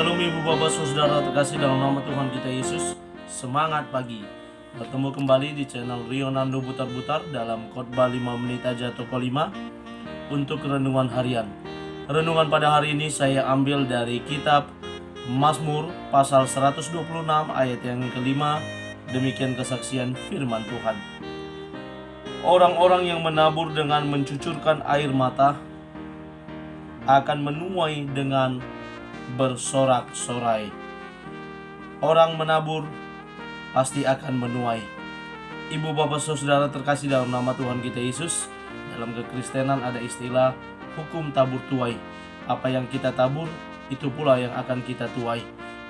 Shalom Ibu Bapak Saudara terkasih dalam nama Tuhan kita Yesus. Semangat pagi. Bertemu kembali di channel Rio Nando Butar-Butar dalam khotbah 5 menit aja toko 5 untuk renungan harian. Renungan pada hari ini saya ambil dari kitab Mazmur pasal 126 ayat yang kelima. Demikian kesaksian firman Tuhan. Orang-orang yang menabur dengan mencucurkan air mata akan menuai dengan bersorak-sorai. Orang menabur pasti akan menuai. Ibu bapak saudara terkasih dalam nama Tuhan kita Yesus, dalam kekristenan ada istilah hukum tabur tuai. Apa yang kita tabur, itu pula yang akan kita tuai.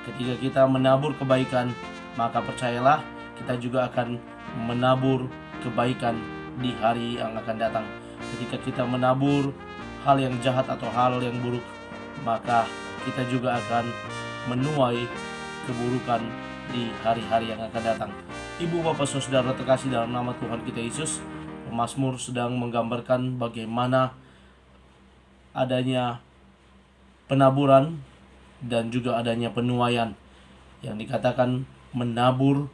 Ketika kita menabur kebaikan, maka percayalah kita juga akan menabur kebaikan di hari yang akan datang. Ketika kita menabur hal yang jahat atau hal yang buruk, maka kita juga akan menuai keburukan di hari-hari yang akan datang. Ibu bapak saudara terkasih dalam nama Tuhan kita Yesus, Mazmur sedang menggambarkan bagaimana adanya penaburan dan juga adanya penuaian. Yang dikatakan menabur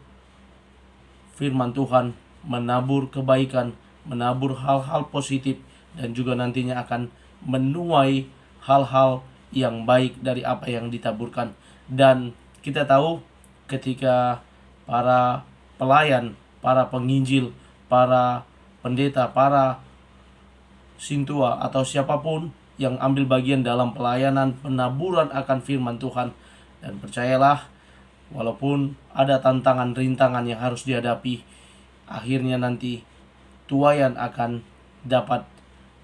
firman Tuhan, menabur kebaikan, menabur hal-hal positif, dan juga nantinya akan menuai hal-hal yang baik dari apa yang ditaburkan. Dan kita tahu ketika para pelayan, para penginjil, para pendeta, para sintua atau siapapun yang ambil bagian dalam pelayanan penaburan akan firman Tuhan, dan percayalah walaupun ada tantangan rintangan yang harus dihadapi, akhirnya nanti tuaian akan dapat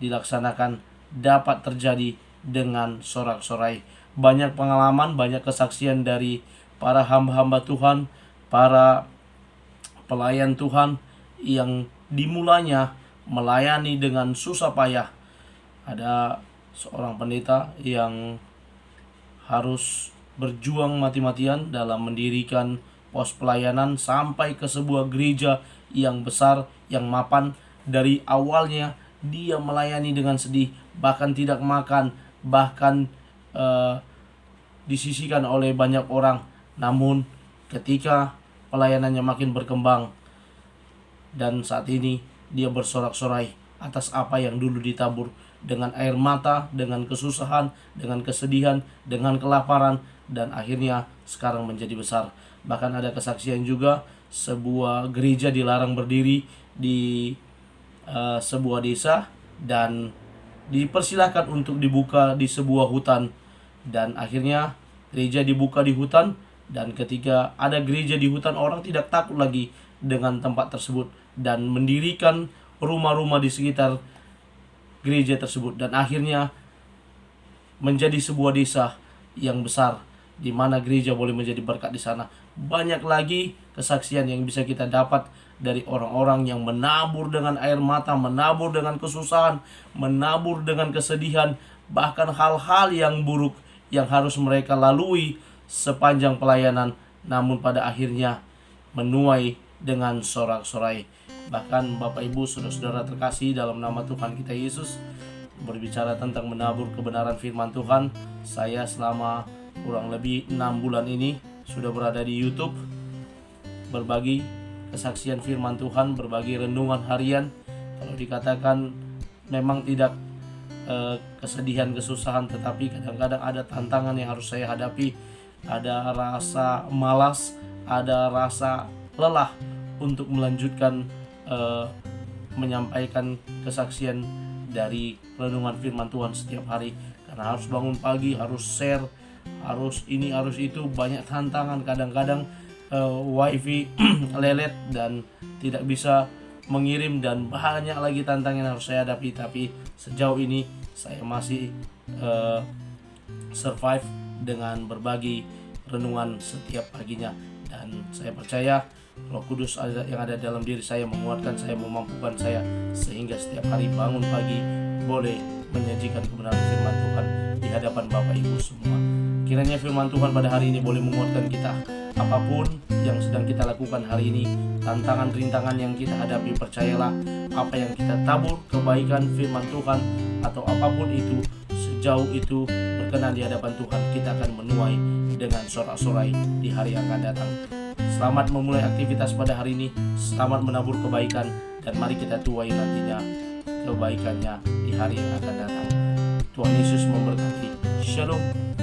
dilaksanakan, dapat terjadi dengan sorak-sorai. Banyak pengalaman, banyak kesaksian dari para hamba-hamba Tuhan, para pelayan Tuhan yang dimulanya melayani dengan susah payah. Ada seorang pendeta yang harus berjuang mati-matian dalam mendirikan pos pelayanan sampai ke sebuah gereja yang besar, yang mapan. Dari awalnya dia melayani dengan sedih, bahkan tidak makan, bahkan disisihkan oleh banyak orang. Namun ketika pelayanannya makin berkembang dan saat ini dia bersorak-sorai atas apa yang dulu ditabur, dengan air mata, dengan kesusahan, dengan kesedihan, dengan kelaparan, dan akhirnya sekarang menjadi besar. Bahkan ada kesaksian juga sebuah gereja dilarang berdiri di sebuah desa dan dipersilahkan untuk dibuka di sebuah hutan, dan akhirnya gereja dibuka di hutan. Dan ketika ada gereja di hutan, orang tidak takut lagi dengan tempat tersebut dan mendirikan rumah-rumah di sekitar gereja tersebut, dan akhirnya menjadi sebuah desa yang besar di mana gereja boleh menjadi berkat di sana. Banyak lagi kesaksian yang bisa kita dapat dari orang-orang yang menabur dengan air mata, menabur dengan kesusahan, menabur dengan kesedihan, bahkan hal-hal yang buruk yang harus mereka lalui sepanjang pelayanan, namun pada akhirnya menuai dengan sorak-sorai. Bahkan Bapak Ibu saudara-saudara terkasih dalam nama Tuhan kita Yesus, berbicara tentang menabur kebenaran firman Tuhan, saya selama kurang lebih 6 bulan ini sudah berada di YouTube, berbagi kesaksian firman Tuhan, berbagi renungan harian. Kalau dikatakan memang tidak kesedihan, kesusahan, tetapi kadang-kadang ada tantangan yang harus saya hadapi. Ada rasa malas, ada rasa lelah untuk melanjutkan menyampaikan kesaksian dari renungan firman Tuhan setiap hari, karena harus bangun pagi, harus share, harus ini, harus itu, banyak tantangan. Kadang-kadang wifi lelet dan tidak bisa mengirim, dan banyak lagi tantangan yang harus saya hadapi. Tapi sejauh ini saya masih survive dengan berbagi renungan setiap paginya, dan saya percaya Roh Kudus yang ada dalam diri saya menguatkan saya, memampukan saya, sehingga setiap hari bangun pagi boleh menyajikan kebenaran firman Tuhan di hadapan Bapak Ibu semua. Kiranya firman Tuhan pada hari ini boleh menguatkan kita. Apapun yang sedang kita lakukan hari ini, tantangan rintangan yang kita hadapi, percayalah apa yang kita tabur, kebaikan firman Tuhan atau apapun itu, jauh itu berkenan di hadapan Tuhan, kita akan menuai dengan sorak-sorai di hari yang akan datang. Selamat memulai aktivitas pada hari ini, selamat menabur kebaikan, dan mari kita tuai nantinya kebaikannya di hari yang akan datang. Tuhan Yesus memberkati. Shalom.